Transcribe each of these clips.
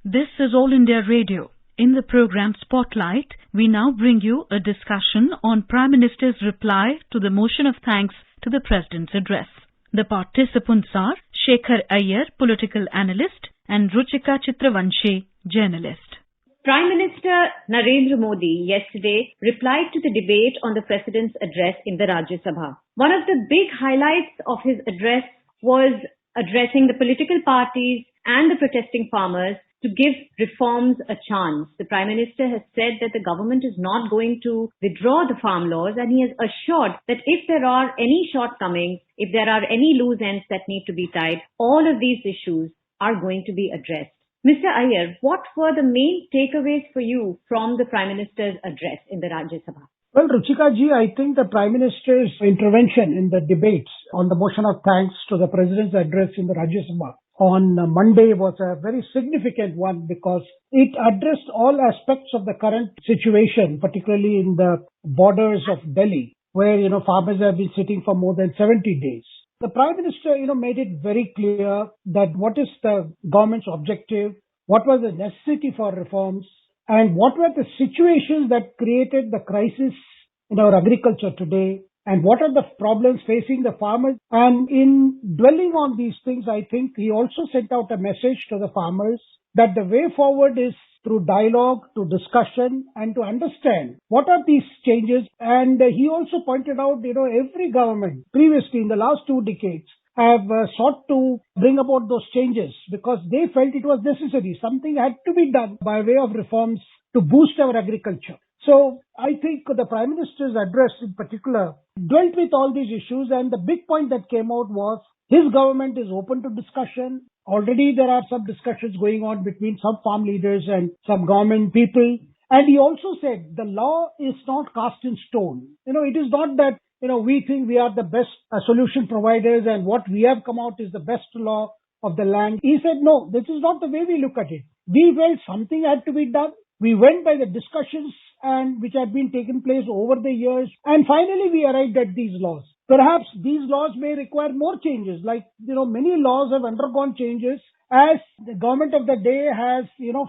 This is All India Radio. In the program Spotlight, we now bring you a discussion on Prime Minister's reply to the motion of thanks to the President's address. The participants are Shekhar Iyer, political analyst, and Ruchika Chitravanshi, journalist. Prime Minister Narendra Modi yesterday replied to the debate on the President's address in the Rajya Sabha. One of the big highlights of his address was addressing the political parties and the protesting farmers to give reforms a chance. The Prime Minister has said that the government is not going to withdraw the farm laws, and he has assured that if there are any shortcomings, if there are any loose ends that need to be tied, all of these issues are going to be addressed. Mr. Iyer, what were the main takeaways for you from the Prime Minister's address in the Rajya Sabha? Well, Ruchika ji, I think the Prime Minister's intervention in the debates on the motion of thanks to the President's address in the Rajya Sabha on Monday was a very significant one because it addressed all aspects of the current situation, particularly in the borders of Delhi, where, farmers have been sitting for more than 70 days. The Prime Minister, made it very clear that what is the government's objective, what was the necessity for reforms, and what were the situations that created the crisis in our agriculture today, and what are the problems facing the farmers. And in dwelling on these things, I think he also sent out a message to the farmers that the way forward is through dialogue, to discussion, and to understand what are these changes. And he also pointed out, every government previously in the last 2 decades have sought to bring about those changes because they felt it was necessary. Something had to be done by way of reforms to boost our agriculture. So I think the Prime Minister's address in particular dealt with all these issues, and the big point that came out was his government is open to discussion. Already there are some discussions going on between some farm leaders and some government people. And he also said the law is not cast in stone. It is not that, we think we are the best solution providers and what we have come out is the best law of the land. He said, no, this is not the way we look at it. We felt something had to be done. We went by the discussions and which had been taken place over the years. And finally, we arrived at these laws. Perhaps these laws may require more changes. Like, many laws have undergone changes as the government of the day has,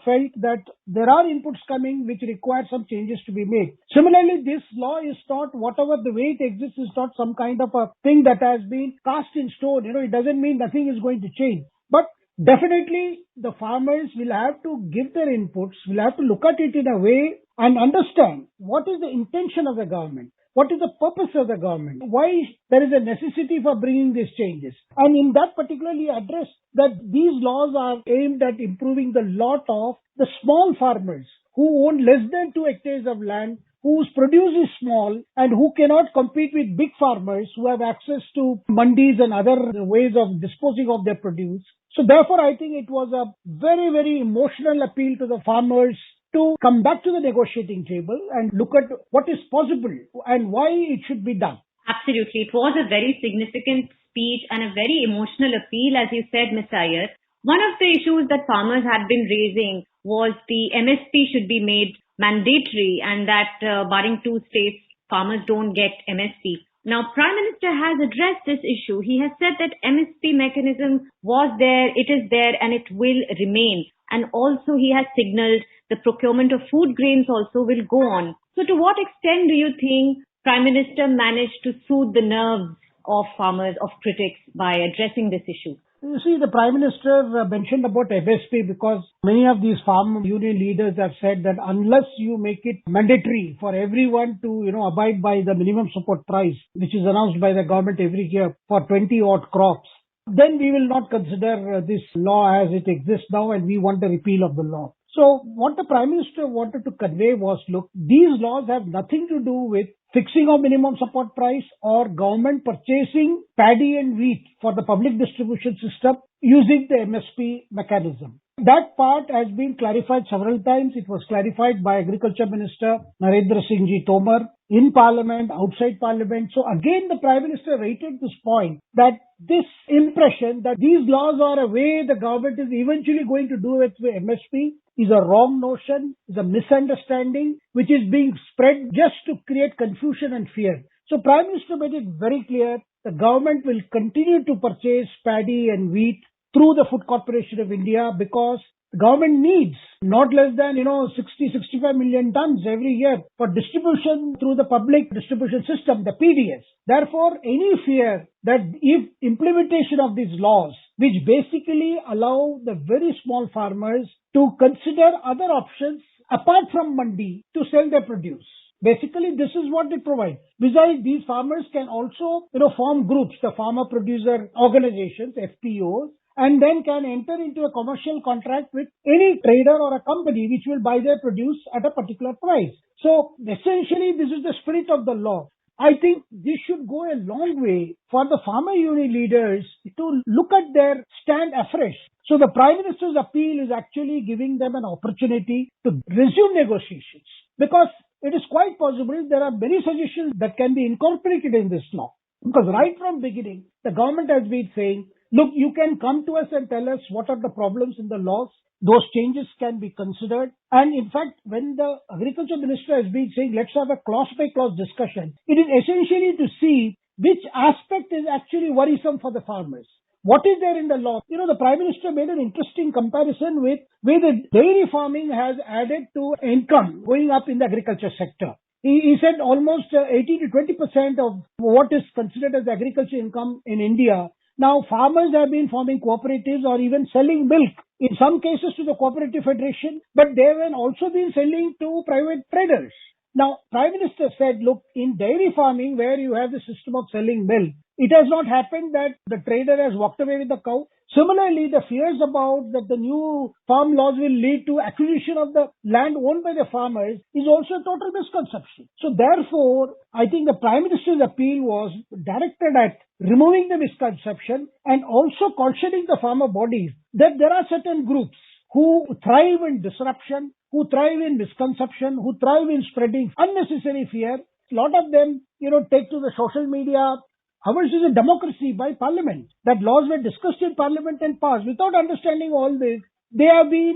felt that there are inputs coming which require some changes to be made. Similarly, this law is not, whatever the way it exists, is not some kind of a thing that has been cast in stone. It doesn't mean nothing is going to change. But definitely, the farmers will have to give their inputs, will have to look at it in a way and understand what is the intention of the government. What is the purpose of the government? Why there is a necessity for bringing these changes? And in that particularly addressed that these laws are aimed at improving the lot of the small farmers who own less than 2 hectares of land, whose produce is small and who cannot compete with big farmers who have access to mandis and other ways of disposing of their produce. So therefore, I think it was a very, very emotional appeal to the farmers to come back to the negotiating table and look at what is possible and why it should be done. Absolutely. It was a very significant speech and a very emotional appeal, as you said, Mr. Iyer. One of the issues that farmers had been raising was the MSP should be made mandatory and that barring 2 states, farmers don't get MSP. Now, Prime Minister has addressed this issue. He has said that MSP mechanism was there, it is there, and it will remain. And also he has signaled the procurement of food grains also will go on. So to what extent do you think Prime Minister managed to soothe the nerves of farmers, of critics by addressing this issue? You see, the Prime Minister mentioned about MSP because many of these farm union leaders have said that unless you make it mandatory for everyone to, abide by the minimum support price, which is announced by the government every year for 20 odd crops, then we will not consider this law as it exists now and we want the repeal of the law. So what the Prime Minister wanted to convey was, look, these laws have nothing to do with fixing of minimum support price or government purchasing paddy and wheat for the public distribution system using the MSP mechanism. That part has been clarified several times. It was clarified by Agriculture Minister Narendra Singh Ji Tomar in Parliament, outside Parliament. So again, the Prime Minister rated this point that this impression that these laws are a way the government is eventually going to do it with MSP is a wrong notion, is a misunderstanding which is being spread just to create confusion and fear. So Prime Minister made it very clear the government will continue to purchase paddy and wheat through the Food Corporation of India because The government needs not less than, 65 million tons every year for distribution through the public distribution system, the PDS. Therefore, any fear that if implementation of these laws, which basically allow the very small farmers to consider other options apart from mandi to sell their produce. Basically, this is what it provides. Besides, these farmers can also, form groups, the farmer producer organizations, FPOs, and then can enter into a commercial contract with any trader or a company which will buy their produce at a particular price. So, essentially, this is the spirit of the law. I think this should go a long way for the farmer union leaders to look at their stand afresh. So the Prime Minister's appeal is actually giving them an opportunity to resume negotiations, because it is quite possible there are many suggestions that can be incorporated in this law. Because right from beginning, the government has been saying, look, you can come to us and tell us what are the problems in the laws. Those changes can be considered. And in fact, when the agriculture minister has been saying, let's have a clause by clause discussion, it is essentially to see which aspect is actually worrisome for the farmers. What is there in the law? The Prime Minister made an interesting comparison with where the dairy farming has added to income going up in the agriculture sector. He said almost 80 to 20% of what is considered as agriculture income in India. Now, farmers have been forming cooperatives or even selling milk, in some cases to the Cooperative Federation, but they have also been selling to private traders. Now, Prime Minister said, look, in dairy farming where you have the system of selling milk, it has not happened that the trader has walked away with the cow. Similarly, the fears about that the new farm laws will lead to acquisition of the land owned by the farmers is also a total misconception. So therefore, I think the Prime Minister's appeal was directed at removing the misconception and also cautioning the farmer bodies that there are certain groups who thrive in disruption, who thrive in misconception, who thrive in spreading unnecessary fear. A lot of them, take to the social media. Ours is a democracy by parliament. That laws were discussed in parliament and passed. Without understanding all this, they have been,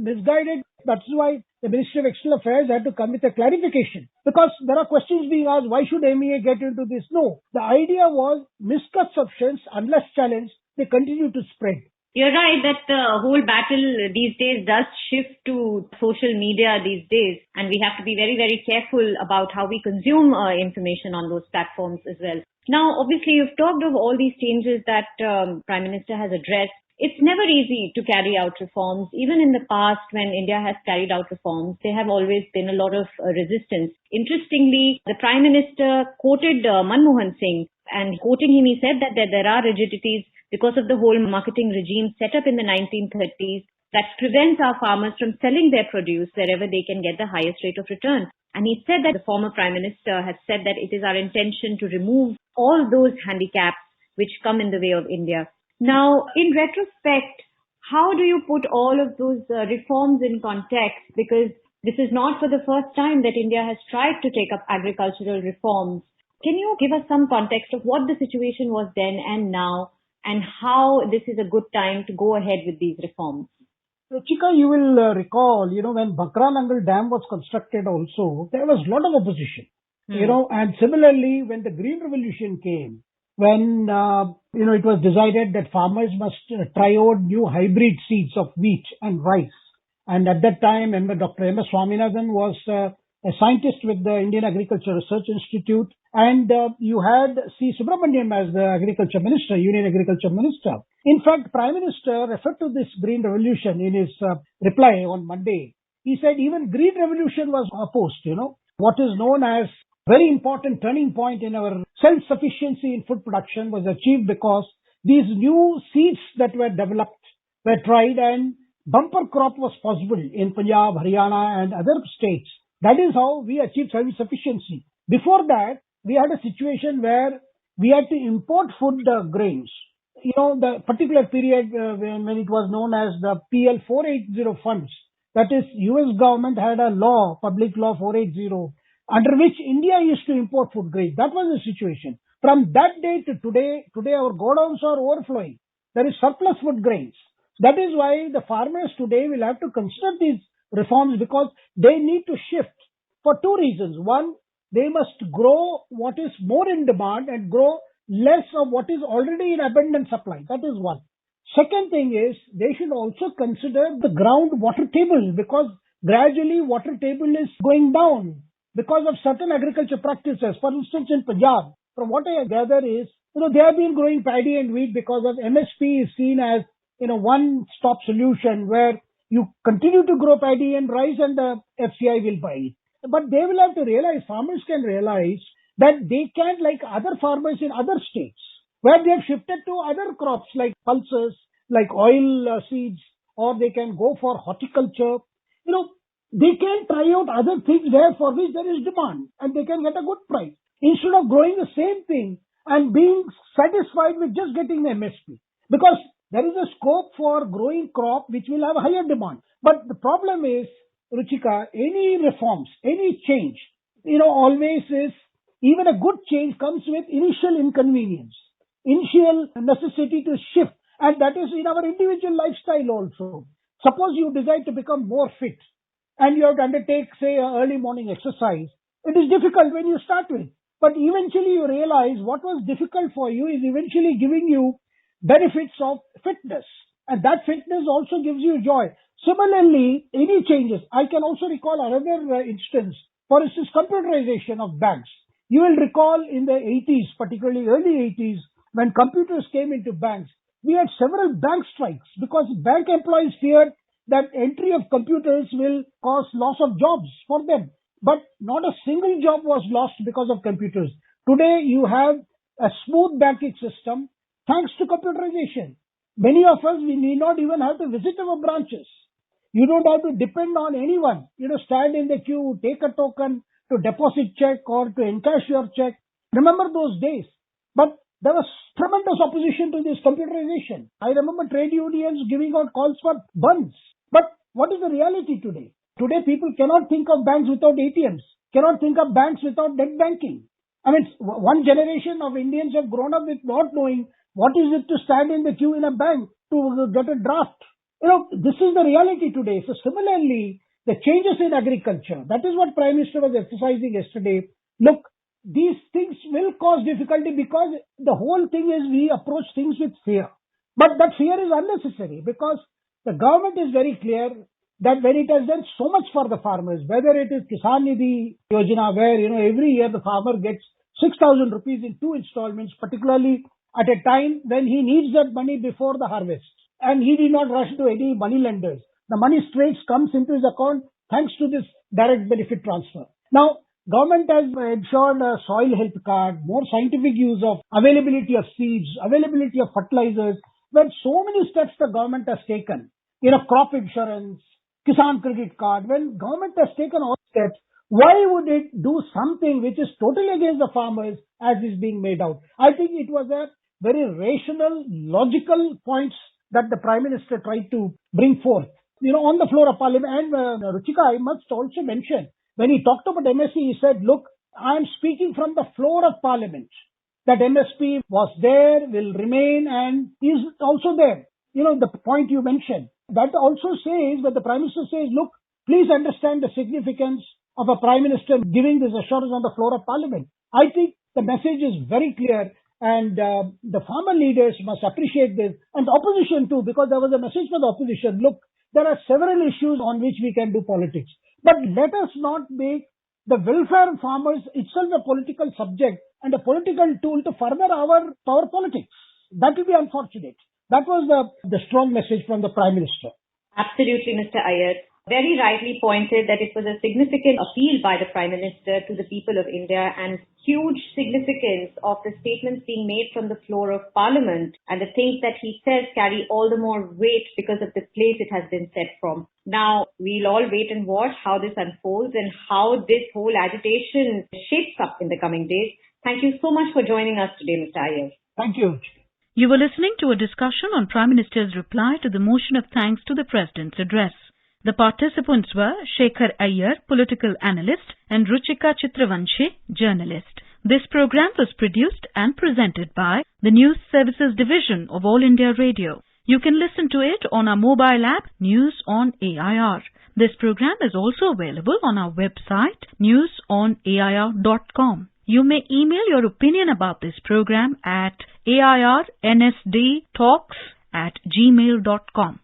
misguided. That's why the Ministry of External Affairs had to come with a clarification. Because there are questions being asked, why should MEA get into this? No. The idea was misconceptions, unless challenged, they continue to spread. You're right that the whole battle these days does shift to social media these days, and we have to be very, very careful about how we consume information on those platforms as well. Now, obviously, you've talked of all these changes that Prime Minister has addressed. It's never easy to carry out reforms. Even in the past, when India has carried out reforms, there have always been a lot of resistance. Interestingly, the Prime Minister quoted Manmohan Singh, and quoting him, he said that there are rigidities because of the whole marketing regime set up in the 1930s that prevents our farmers from selling their produce wherever they can get the highest rate of return. And he said that the former Prime Minister has said that it is our intention to remove all those handicaps which come in the way of India. Now, in retrospect, how do you put all of those reforms in context? Because this is not for the first time that India has tried to take up agricultural reforms. Can you give us some context of what the situation was then and now, and how this is a good time to go ahead with these reforms? So, Chika, you will recall, when Bhakra Nangal Dam was constructed also, there was a lot of opposition, and similarly, when the Green Revolution came, when, it was decided that farmers must try out new hybrid seeds of wheat and rice. And at that time, Dr. M.S. Swaminathan was a scientist with the Indian Agriculture Research Institute, and you had C. Subramaniam as the Agriculture Minister, Union Agriculture Minister. In fact, Prime Minister referred to this Green Revolution in his reply on Monday. He said even Green Revolution was opposed, What is known as very important turning point in our self-sufficiency in food production was achieved because these new seeds that were developed were tried and bumper crop was possible in Punjab, Haryana and other states. That is how we achieved self-sufficiency. Before that, we had a situation where we had to import food grains. The particular period when it was known as the PL 480 funds, that is, US government had a law, Public Law 480, under which India used to import food grains. That was the situation. From that day to today our godowns are overflowing. There is surplus food grains. That is why the farmers today will have to consider these reforms, because they need to shift for two reasons. One, they must grow what is more in demand and grow less of what is already in abundant supply. That is one. Second thing is they should also consider the ground water table, because gradually water table is going down because of certain agriculture practices. For instance, in Punjab, from what I gather is, they have been growing paddy and wheat because of MSP is seen as, one-stop solution where you continue to grow paddy and rice and the FCI will buy it. But they will have to realize, farmers can realize that they can, like other farmers in other states, where they have shifted to other crops like pulses, like oil seeds, or they can go for horticulture. They can try out other things where for which there is demand and they can get a good price instead of growing the same thing and being satisfied with just getting the MSP. Because there is a scope for growing crop which will have a higher demand. But the problem is, Ruchika, any reforms, any change, always is, even a good change comes with initial inconvenience, initial necessity to shift. And that is in our individual lifestyle also. Suppose you decide to become more fit and you have to undertake, say, early morning exercise. It is difficult when you start with. But eventually you realize what was difficult for you is eventually giving you benefits of fitness. And that fitness also gives you joy. Similarly, any changes. I can also recall another instance. For instance, computerization of banks. You will recall in the 80s, particularly early 80s, when computers came into banks, we had several bank strikes because bank employees feared that entry of computers will cause loss of jobs for them. But not a single job was lost because of computers. Today, you have a smooth banking system thanks to computerization. Many of us, we need not even have to visit our branches. You don't have to depend on anyone. Stand in the queue, take a token to deposit check or to encash your check. Remember those days. But there was tremendous opposition to this computerization. I remember trade unions giving out calls for bunds. But what is the reality today? Today, people cannot think of banks without ATMs, cannot think of banks without net banking. I mean, one generation of Indians have grown up with not knowing what is it to stand in the queue in a bank to get a draft. This is the reality today. So similarly, the changes in agriculture, that is what Prime Minister was emphasizing yesterday. Look, these things will cause difficulty because the whole thing is we approach things with fear. But that fear is unnecessary because the government is very clear that when it has done so much for the farmers, whether it is Kisan Nidhi Yojana, where, every year the farmer gets 6,000 rupees in 2 installments, particularly at a time when he needs that money before the harvest. And he did not rush to any money lenders. The money straight comes into his account thanks to this direct benefit transfer. Now, government has ensured a soil health card, more scientific use of availability of seeds, availability of fertilizers, where so many steps the government has taken. Crop insurance, Kisan credit card. When government has taken all steps, why would it do something which is totally against the farmers as is being made out? I think it was a very rational, logical points that the Prime Minister tried to bring forth. On the floor of Parliament. And Ruchika, I must also mention, when he talked about MSP, he said, look, I am speaking from the floor of Parliament. That MSP was there, will remain, and is also there. The point you mentioned. That also says, that the Prime Minister says, look, please understand the significance of a Prime Minister giving this assurance on the floor of Parliament. I think the message is very clear, and the farmer leaders must appreciate this, and the opposition too, because there was a message for the opposition. Look, there are several issues on which we can do politics, but let us not make the welfare of farmers itself a political subject and a political tool to further our power politics. That will be unfortunate. That was the strong message from the Prime Minister. Absolutely, Mr. Iyer. Very rightly pointed that it was a significant appeal by the Prime Minister to the people of India and huge significance of the statements being made from the floor of Parliament, and the things that he says carry all the more weight because of the place it has been said from. Now, we'll all wait and watch how this unfolds and how this whole agitation shapes up in the coming days. Thank you so much for joining us today, Mr. Iyer. Thank you. You were listening to a discussion on Prime Minister's reply to the motion of thanks to the President's address. The participants were Shekhar Iyer, political analyst, and Ruchika Chitravanshi, journalist. This program was produced and presented by the News Services Division of All India Radio. You can listen to it on our mobile app, News on AIR. This program is also available on our website, newsonair.com. You may email your opinion about this program at airnsdtalks at gmail.com.